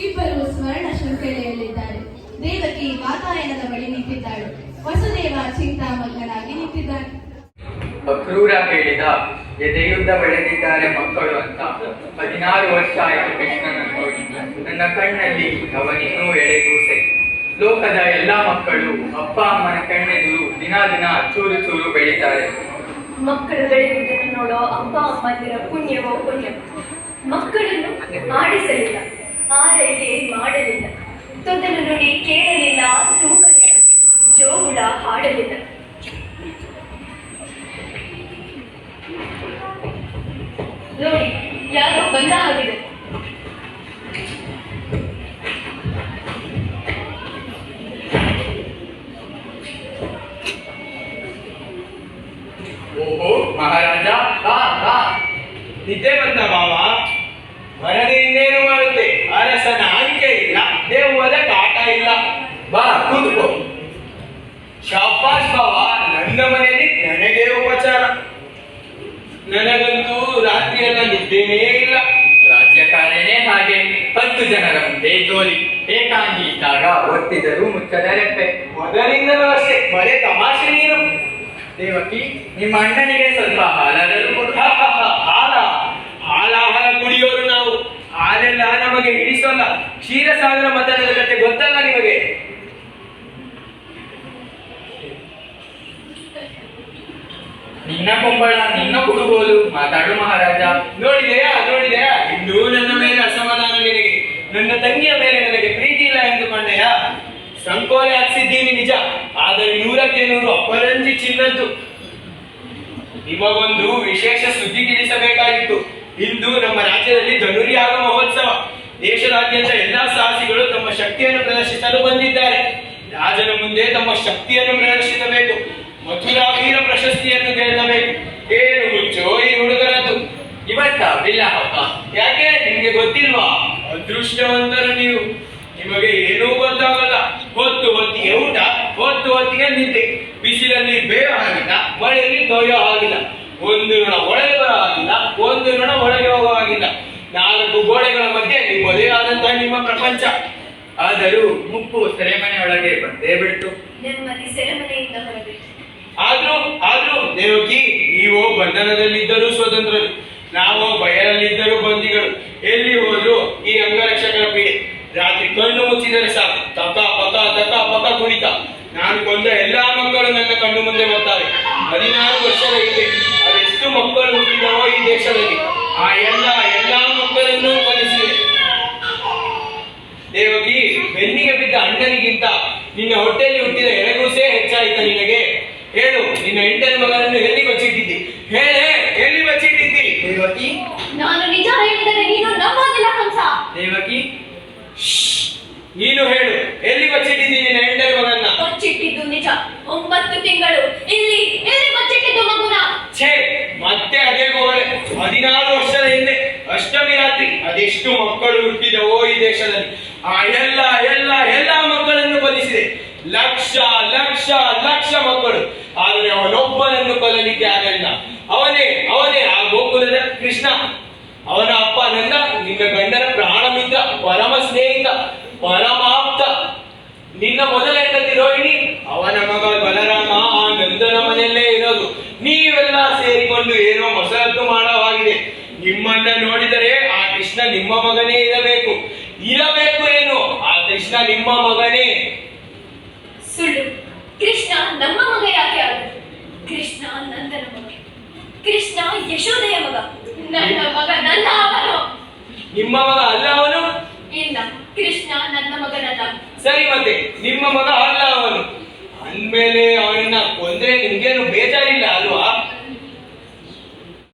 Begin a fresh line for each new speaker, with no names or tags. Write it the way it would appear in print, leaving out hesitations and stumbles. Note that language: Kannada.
ಇಬ್ಬರು ಸ್ವರ್ಣ ಶೃಂಖಲೆಯಲ್ಲಿದ್ದಾರೆ. ದೇವಕಿ ವಾತಾಯನದ ಬಳಿ ನಿಂತಿದ್ದಾಳು. ವಸುದೇವ ಚಿಂತಾಮಗ್ನಾಗಿ ನಿಂತಿದ್ದಾನೆ.
ಅಕ್ರೂರ ಹೇಳಿದ, ಎದೆಯುದ್ದ ಬೆಳೆದಿದ್ದಾರೆ ಮಕ್ಕಳು ಅಂತ. 16 ವರ್ಷ ಆಯಿತು ಕೃಷ್ಣನ ನೋಡಿ. ನನ್ನ ಕಣ್ಣಲ್ಲಿ ಅವನಿನ್ನೂ ಎಳೆಗೂಸೆ. ಲೋಕದ ಎಲ್ಲಾ ಮಕ್ಕಳು ಅಪ್ಪ ಅಮ್ಮನ ಕಣ್ಣೆದುರು ದಿನ ದಿನ ಚೂರು ಚೂರು ಬೆಳೀತಾರೆ.
ಮಕ್ಕಳು ಬೆಳೆಯುವುದನ್ನು ನೋಡೋ ಅಪ್ಪ ಅಮ್ಮಂದಿರ ಪುಣ್ಯವೋ ಪುಣ್ಯ. ಮಕ್ಕಳನ್ನು ಆಡಿಸಲಿಲ್ಲ, ಆರೈಕೆ ಮಾಡಲಿಲ್ಲ, ತೊದಲು ನುಡಿ ಕೇಳಲಿಲ್ಲ, ತೂಗಲಿಲ್ಲ, ಜೋಗುಳ ಹಾಡಲಿಲ್ಲ. ನೋಡಿ, ಯಾರೋ ಬಂದ ಹಾಗಿದೆ.
ಓಹೋ ಮಹಾರಾಜ,
ನಿದ್ದೆ ಬಂತ ಮಾವ? ಮರದಿ ಇನ್ನೇನು ಮಾಡುತ್ತೆ? ಅರಸನ ಆಯ್ಕೆ ಇಲ್ಲ, ದೇವದ ಕಾಟ ಇಲ್ಲ. ಬಾ ಕೂತ್ಕೋ. ಶಾಬಾಷ್ ಬಾವ, ನನ್ನ ಮನೆಯಲ್ಲಿ ನನಗೆ ಉಪಚಾರ. ನನಗಂತೂ ರಾತ್ರಿಯೆಲ್ಲ ನಿದ್ದೇನೇ ಇಲ್ಲ.
ರಾಜ್ಯಕಾರನೇ ಹಾಗೆ. 10 ಜನರ ಮುಂದೆ ಜೋಲಿ, ಏಕಾಂಗಿ ಇದ್ದಾಗ ಒತ್ತಿದರೂ ಮುಚ್ಚದ ರೆಪ್ಪೆ.
ಮೊದಲಿಂದಲೂ ಅಷ್ಟೇ, ಬರೇ ತಮಾಷೆ ನೀನು.
ದೇವಕಿ, ನಿಮ್ಮ ಅಣ್ಣನಿಗೆ ಸ್ವಲ್ಪ ಹಾಲಾದರೂ ಕೊಡು.
ಹಾಲ ಕುಡಿಯೋರು ನಾವು. ಹಾಲೆಲ್ಲ ನಮಗೆ ಹಿಡಿಸೋಲ್ಲ. ಕ್ಷೀರಸಾಗರ ಮತನದ ಕತೆ ಗೊತ್ತಲ್ಲ ನಿಮಗೆ?
ನಿನ್ನ ಕೊಂಬಳ ನಿನ್ನ ಕುಡುಗೋಲು. ಮಾತಾಡು ಮಹಾರಾಜ.
ನೋಡಿದೆಯಾ ಇನ್ನೂ ನನ್ನ ಮೇಲೆ ಅಸಮಾಧಾನ ನಿನಗೆ. ನನ್ನ ತಂಗಿಯ ಮೇಲೆ ನನಗೆ ಪ್ರೀತಿ ಇಲ್ಲ ಎಂದುಕೊಂಡೆಯಾ? ಸಂಕೋಲೆ ಹಾಕ್ಸಿದ್ದೀನಿ ನಿಜ, ಆದರೆ 100ಕ್ಕೆ 100 ಅಪರಂಜಿ ಚಿನ್ನದ್ದು. ನಿಮಗೊಂದು ವಿಶೇಷ ಸುದ್ದಿ ತಿಳಿಸಬೇಕಾಗಿತ್ತು. ಇಂದು ನಮ್ಮ ರಾಜ್ಯದಲ್ಲಿ ಧನುರ್ಯಾಗ ಮಹೋತ್ಸವ. ದೇಶದಾದ್ಯಂತ ಎಲ್ಲಾ ಸಾಹಸಿಗಳು ತಮ್ಮ ಶಕ್ತಿಯನ್ನು ಪ್ರದರ್ಶಿಸಲು ಬಂದಿದ್ದಾರೆ. ರಾಜನ ಮುಂದೆ ತಮ್ಮ ಶಕ್ತಿಯನ್ನು ಪ್ರದರ್ಶಿಸಬೇಕು. ಮಥುರಾ ವೀರ ಪ್ರಶಸ್ತಿಯನ್ನು ಗೆಲ್ಲಬೇಕು. ಏನು ಹುಚ್ಚೋ ಈ ಹುಡುಗರದ್ದು?
ಇವತ್ತ ಬಿಲ್ಲ ಹಬ್ಬ.
ಯಾಕೆ, ನಿಮ್ಗೆ ಗೊತ್ತಿಲ್ವಾ? ಅದೃಷ್ಟವಂತರು ನೀವು. ನಿಮಗೆ ಏನೂ ಗೊತ್ತಾಗಲ್ಲ. ಹೊತ್ತಿಗೆ ಊಟ, ಹೊತ್ತಿಗೆ ನಿದ್ದೆ. ಬಿಸಿಲಲ್ಲಿ ಬೇವ ಆಗಿಲ್ಲ, ಮಳೆಯಲ್ಲಿ ತೊಯ್ಯೋ ಆಗಿಲ್ಲ. ಒಂದು ಋಣ ಒಳಗೆ ಬರೋ ಆಗಿಲ್ಲ, ಒಂದು ಋಣ ಒಳಗೆ ಹೋಗೋ ಆಗಿಲ್ಲ. 4 ಗೋಡೆಗಳ ಮಧ್ಯೆ ನಿಮ್ಮದೇ ಆದಂತಹ ನಿಮ್ಮ ಪ್ರಪಂಚ.
ಆದರೂ ಮುಪ್ಪು ಸೆರೆಮನೆಯೊಳಗೆ ಬಂದೇ ಬಿಡ್ತು.
ನೆಮ್ಮದಿ ಸೆರೆಮನೆಯಿಂದ ಹೊರಬೇಕು.
ಆದ್ರೂ ದೇವಕಿ, ನೀವು ಬಂಧನದಲ್ಲಿದ್ದರೂ ಸ್ವತಂತ್ರರು, ನಾವು ಬಯಲಲ್ಲಿದ್ದರೂ ಬಂದಿಗಳು. ಎಲ್ಲಿ ಹೋದ್ರು ಈ ಅಂಗರಕ್ಷಕರ ಪೀಡೆ. ರಾತ್ರಿ ಕಣ್ಣು ಮುಚ್ಚಿದರೆ ಸಾಕು, ತಕ ಪಕ ಕುಣಿತ. ನಾನು ಕೊಂದ ಎಲ್ಲಾ ಮಕ್ಕಳು ನನ್ನ ಕಣ್ಣು ಮುಂದೆ ಬರ್ತಾರೆ. 16 ವರ್ಷದ ಹಿಂದೆ ಅದೆಷ್ಟು ಮಕ್ಕಳು ಹುಟ್ಟಿದವೋ ಈ ದೇಶದಲ್ಲಿ. ಆ ಎಲ್ಲಾ ಮಕ್ಕಳನ್ನು ಕೊಲಿಸಿದೆ. ದೇವಕಿ, ಬೆನ್ನಿಗೆ ಬಿದ್ದ ಅಣ್ಣನಿಗಿಂತ ನಿನ್ನ ಹೊಟ್ಟೆಯಲ್ಲಿ ಹುಟ್ಟಿದ ಎಳೆಗೂಸೇ ಹೆಚ್ಚಾಯಿತ ನಿನಗೆ? ಹೇಳು, ನಿನ್ನ 8ನೇ ಮಗನನ್ನು ಎಲ್ಲಿ ಬಚ್ಚಿಟ್ಟಿದ್ದಿ? ಹೇಳೆ, ಎಲ್ಲಿ ಬಚ್ಚಿಟ್ಟಿದ್ದಿ?
ದೇವಕಿ,
ನಾನು ನಿಜ ಹೇಳಿದರೆ ನೀನು ನಂಬೋದಿಲ್ಲ ಕಂಸ.
ದೇವಕಿ,
ನೀನು ಹೇಳು, ಎಲ್ಲಿ ಬಚ್ಚಿಟ್ಟಿದ್ದಿ ನಿನ್ನ 8ನೇ ಮಗನ್ನ?
ಬಚ್ಚಿಟ್ಟಿದ್ದು ನಿಜ. 9 ತಿಂಗಳು. ಎಲ್ಲಿ ಬಚ್ಚಿಟ್ಟಿದ್ದು ಮಗುನ?
ಛೇ, ಮತ್ತೆ ಅದೇ ಗೋಳೆ. 16 ವರ್ಷದ ಹಿಂದೆ ಅಷ್ಟಮಿ ರಾತ್ರಿ ಅದೆಷ್ಟು ಮಕ್ಕಳು ಹುಟ್ಟಿದವೋ ಈ ದೇಶದಲ್ಲಿ. ಆ ಎಲ್ಲ ಮಕ್ಕಳನ್ನು ಕೊಲಿಸಿದೆ. ಲಕ್ಷ ಮಕ್ಕಳು. ಆದರೆ ಅವನೊಬ್ಬನನ್ನು ಕೊಲ್ಲಲಿಕ್ಕೆ ಆಗಲಿಲ್ಲ. ಅವನೇ ಆ ಗೋಕುಲದ ಕೃಷ್ಣ. ಅವನ ಅಪ್ಪ ನಂದ ನಿನ್ನ ಗಂಡನ ಪ್ರಾಣ ಮಿತ್ರ, ಪರಮ ಸ್ನೇಹಿತ, ಪರಮಾಪ್ತ. ನಿನ್ನ ಮೊದಲ ಹೆಂಡತಿ ರೋಹಿಣಿ, ಅವನ ಮಗ ಬಲರಾಮ ಆ ನಂದನ ಮನೆಯಲ್ಲೇ ಇರೋದು. ನೀವೆಲ್ಲ ಸೇರಿಕೊಂಡು ಏನೋ ಮೊಸರದ್ದು ಮಾಡವಾಗಿದೆ. ನಿಮ್ಮನ್ನ ನೋಡಿದರೆ ಆ ಕೃಷ್ಣ ನಿಮ್ಮ ಮಗನೇ ಇರಬೇಕು ಏನು? ಆ ಕೃಷ್ಣ ನಿಮ್ಮ ಮಗನೇ.
ಸುಳ್ಳು. ಕೃಷ್ಣ ನಮ್ಮ ಮಗ ಯಾಕೆ ಆದರು? ಕೃಷ್ಣ ನಂದನ ಮಗ. ಕೃಷ್ಣ ಯಶೋದೆಯ ಮಗ. ನನ್ನ ಮಗ ನನ್ನ ಅವನು.
ನಿಮ್ಮ ಮಗ ಅಲ್ಲ ಅವನು?
ಇಲ್ಲ, ಕೃಷ್ಣ ನನ್ನ ಮಗನಲ್ಲ.
ಸರಿ, ಮತ್ತೆ ನಿಮ್ಮ ಮಗ ಅಲ್ಲ ಅವನು ಅಂದ್ಮೇಲೆ ಅವನನ್ನ ಕೊಂದ್ರೆ ನಿಮ್ಗೇನು ಬೇಜಾರ?